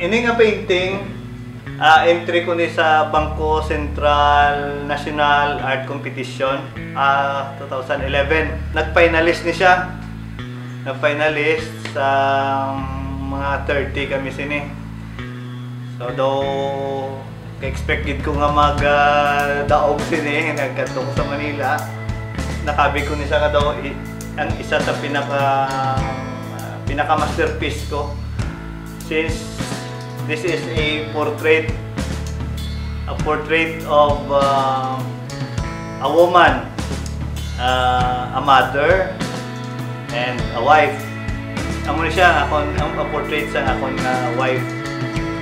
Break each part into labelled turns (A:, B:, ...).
A: Ini nga painting, entry ko ni sa Bangko Sentral National Art Competition 2011. Nag-finalist ni siya. Nag-finalist sa mga 30 kami sini. So do expected ko nga mag-daog sini nagkatong sa Manila. Nakabi ko ni sa daw ang isa sa pinaka masterpiece ko. Since this is a portrait of a woman, a mother, and a wife. Amo ni siya akon ang portrait sa akon nga wife.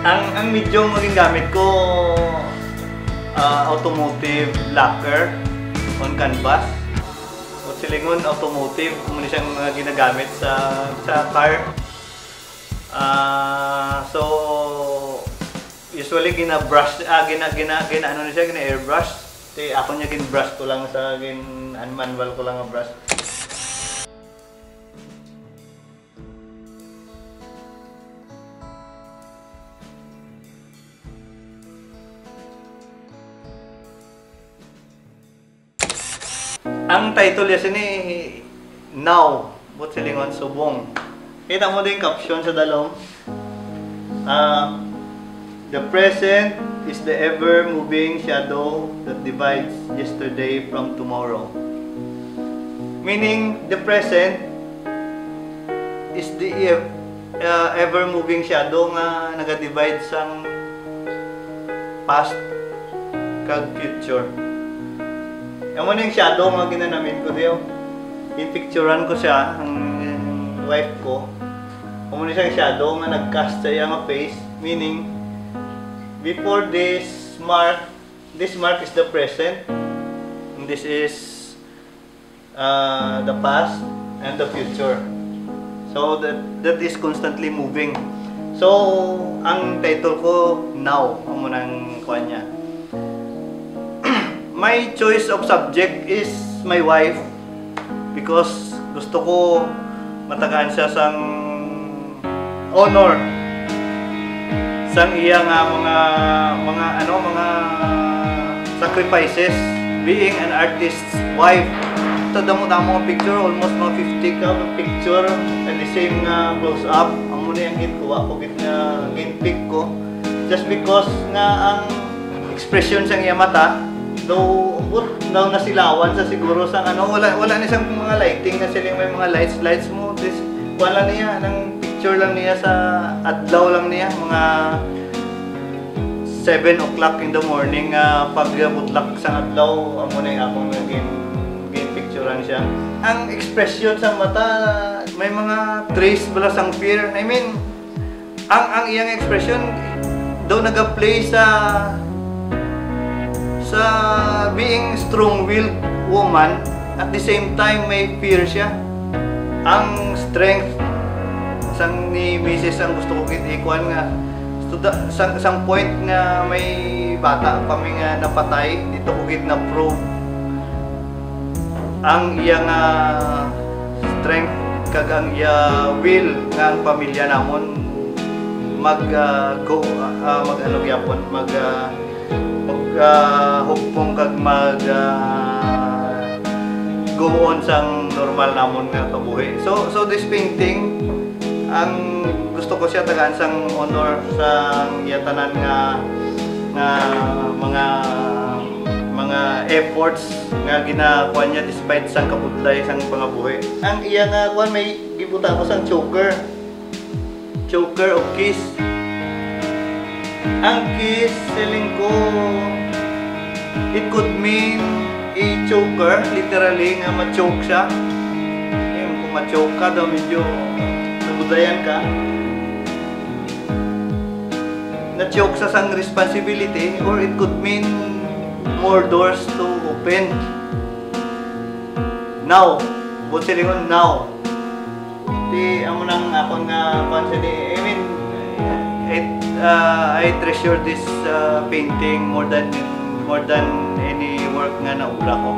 A: Ang medium maging gamit ko automotive lacquer on canvas. O silingon automotive kung siyang ginagamit sa car. So usually gina-brush ano ni siya gina-airbrush. Ti ako niya gin-brush ko lang sa manual ko lang nga brush. Ang title niya ni Now, but silingon subong. Kita mo din caption sa dalom. The present is the ever-moving shadow that divides yesterday from tomorrow. Meaning, the present is the ever-moving shadow nga naga-divide sang past kag future. Amo na yung shadow nga ginanamit ko diyo. Pipicturean ko siya, ang wife ko. Amo na siyang shadow nga nag-cast sa iyang face. Meaning, before this mark is the present. And this is the past and the future. So that is constantly moving. So, ang title ko, Now. Amo nang kuha niya. My choice of subject is my wife because gusto ko matagaan siya sang honor sang iya nga mga sacrifices being an artist's wife. Tadamo-damo ang picture, almost mga 50 ka picture at the same nga close up. Ang muna yung ginkuha ko nga ginpick ko just because nga ang expression sang iya mata daw nasilawan sa siguro sang wala ni sang mga lighting na siling may mga lights mo this wala niya nang picture lang niya sa adlaw lang niya mga 7 o'clock in the morning pag butlak sa adlaw amo na akong picturean siya. Ang expression sa mata may mga trace bala sang fear. I mean ang iyang expression daw naga-play sa being strong-willed woman, at the same time may fear siya. Ang strength sang ni Mrs. ang gusto ko ikuan nga sang point nga may bata kami nga napatay dito ko na prove ang iya nga strength kag ang iya will nga ang pamilya namon hugpong kag go on sang normal namon nga kabuhi. So this painting ang gusto ko siya tagaan sang honor sang iya tanan nga mga efforts nga ginakuha niya despite sang kabudlay sang pangabuhi. Ang iya nga kuan may gibuta ko sang choker of kiss. Ang kiss siling ko it could mean a choker, literally nga ma-choke siya. Kung ma-choke ka daw medyo nabudayan ka. Na-choke sa sang responsibility or it could mean more doors to open. Now, buot silingon now. Di amo nang akon nga pansin I mean I treasure this painting more than any work nga naubra ko.